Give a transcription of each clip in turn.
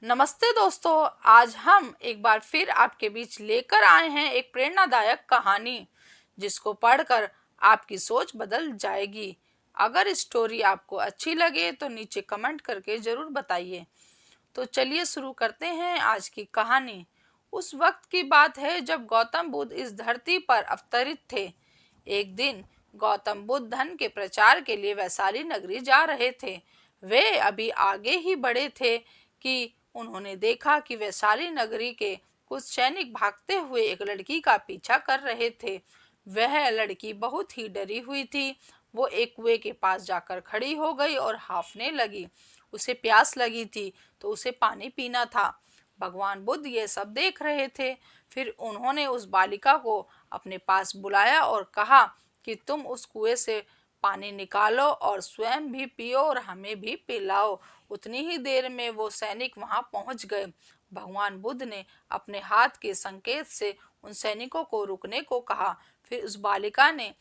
नमस्ते दोस्तों। आज हम एक बार फिर आपके बीच लेकर आए हैं एक प्रेरणादायक कहानी जिसको पढ़कर आपकी सोच बदल जाएगी। अगर स्टोरी आपको अच्छी लगे तो नीचे कमेंट करके जरूर बताइए। तो चलिए शुरू करते हैं आज की कहानी। उस वक्त की बात है जब गौतम बुद्ध इस धरती पर अवतरित थे। एक दिन गौतम बुद्ध धन के प्रचार के लिए वैशाली नगरी जा रहे थे। वे अभी आगे ही बढ़े थे कि उन्होंने देखा कि वैशाली नगरी के कुछ सैनिक भागते हुए एक लड़की का पीछा कर रहे थे। वह लड़की बहुत ही डरी हुई थी। वो एक कुएं के पास जाकर खड़ी हो गई और हांफने लगी। उसे प्यास लगी थी तो उसे पानी पीना था। भगवान बुद्ध ये सब देख रहे थे। फिर उन्होंने उस बालिका को अपने पास बुलाया और कहा कि तुम उस कुएं से पानी निकालो और स्वयं भी पियो और हमें भी पिलाओ। उतनी ही देर में वो सैनिक वहां पहुंच गए। भगवान बुद्ध ने अपने हाथ के संकेत से उन सैनिकों को रुकने को कहा। फिर उस बालिका ने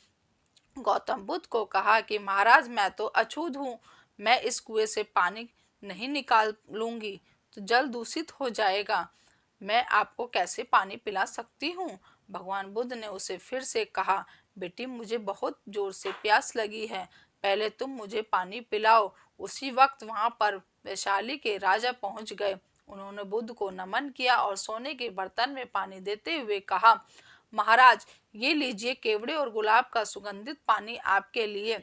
गौतम बुद्ध को कहा कि महाराज, मैं तो अछूत हूँ। मैं इस कुएं से पानी नहीं निकाल लूंगी तो जल दूषित हो जाएगा। मैं आपको कैसे पानी पिला सकती हूँ। भगवान बुद्ध ने उसे फिर से कहा, बेटी, मुझे बहुत जोर से प्यास लगी है। पहले तुम मुझे पानी पिलाओ। उसी वक्त वहां पर वैशाली के राजा पहुंच गए। उन्होंने बुद्ध को नमन किया और सोने के बर्तन में पानी देते हुए कहा, महाराज, ये लीजिए केवड़े और गुलाब का सुगंधित पानी आपके लिए।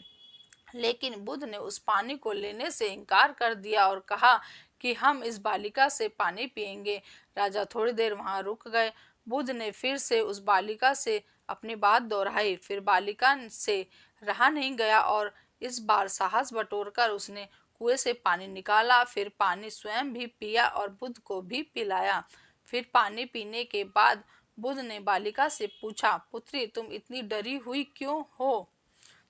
लेकिन बुद्ध ने उस पानी को लेने से इनकार कर दिया और कहा कि हम इस बालिका से पानी पिएंगे। राजा थोड़ी देर वहां रुक गए। बुद्ध ने फिर से उस बालिका से अपनी बात दोहराई। फिर बालिका से रहा नहीं गया और इस बार साहस बटोरकर उसने कुएं से पानी निकाला। फिर पानी स्वयं भी पिया और बुद्ध को भी पिलाया। फिर पानी पीने के बाद बुद्ध ने बालिका से पूछा, पुत्री, तुम इतनी डरी हुई क्यों हो?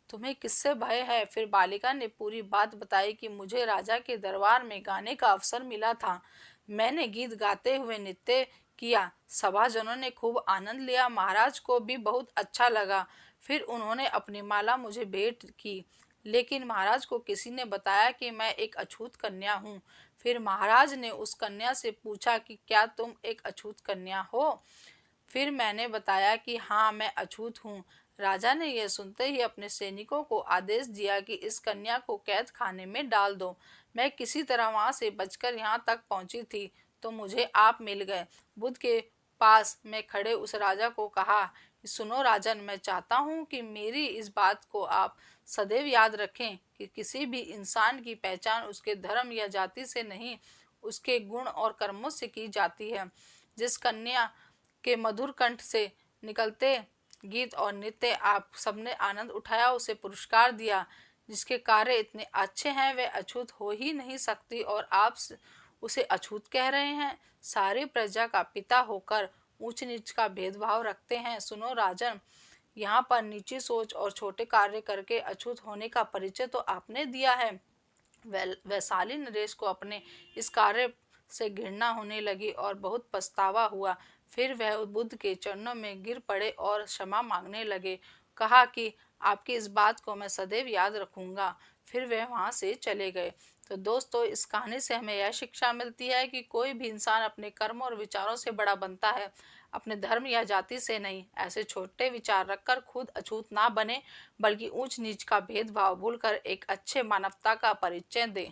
तुम्हें किससे भय है? फिर बालिका ने पूरी बात बताई कि मुझे राजा के दरबार में गाने का अवसर मिला था। मैंने गीत गाते हुए नृत्य किया। सभाजनों ने खूब आनंद लिया। महाराज को भी बहुत अच्छा लगा। फिर उन्होंने अपनी माला मुझे भेंट की। लेकिन महाराज को किसी ने बताया कि मैं एक अछूत कन्या हूँ। फिर महाराज ने उस कन्या से पूछा कि क्या तुम एक अछूत कन्या हो? फिर मैंने बताया कि हाँ, मैं अछूत हूँ। राजा ने यह सुनते ही अपने सैनिकों को आदेश दिया कि इस कन्या को कैद खाने में डाल दो। मैं किसी तरह वहां से बचकर यहाँ तक पहुंची थी तो मुझे आप मिल गए। बुद्ध के पास मैं खड़े उस राजा को कहा, सुनो राजन, मैं चाहता हूँ कि मेरी इस बात को आप सदैव याद रखें कि किसी भी इंसान की पहचान उसके धर्म या जाति से नहीं, उसके गुण और कर्मों से की जाती है। जिस कन्या के मधुर कंठ से निकलते गीत और नृत्य आप सबने आनंद उठाया, उसे पुरस्कार दिया। जिसके कार्य इतने अच्छे हैं वे अछूत हो ही नहीं सकती और आप उसे अछूत कह रहे हैं। सारी प्रजा का पिता होकर ऊंच नीच का भेदभाव रखते हैं। सुनो राजन, यहाँ पर नीची सोच और छोटे कार्य करके अछूत होने का परिचय तो आपने दिया है। वैशाली नरेश को अपने इस कार्य से घृणा होने लगी और बहुत पछतावा हुआ। फिर वह बुद्ध के चरणों में गिर पड़े और क्षमा मांगने लगे। कहा कि आपकी इस बात को मैं सदैव याद रखूंगा। फिर वह वहां से चले गए। तो दोस्तों, इस कहानी से हमें यह शिक्षा मिलती है कि कोई भी इंसान अपने कर्म और विचारों से बड़ा बनता है, अपने धर्म या जाति से नहीं। ऐसे छोटे विचार रखकर खुद अछूत ना बने, बल्कि ऊंच नीच का भेदभाव भूलकर एक अच्छे मानवता का परिचय दें।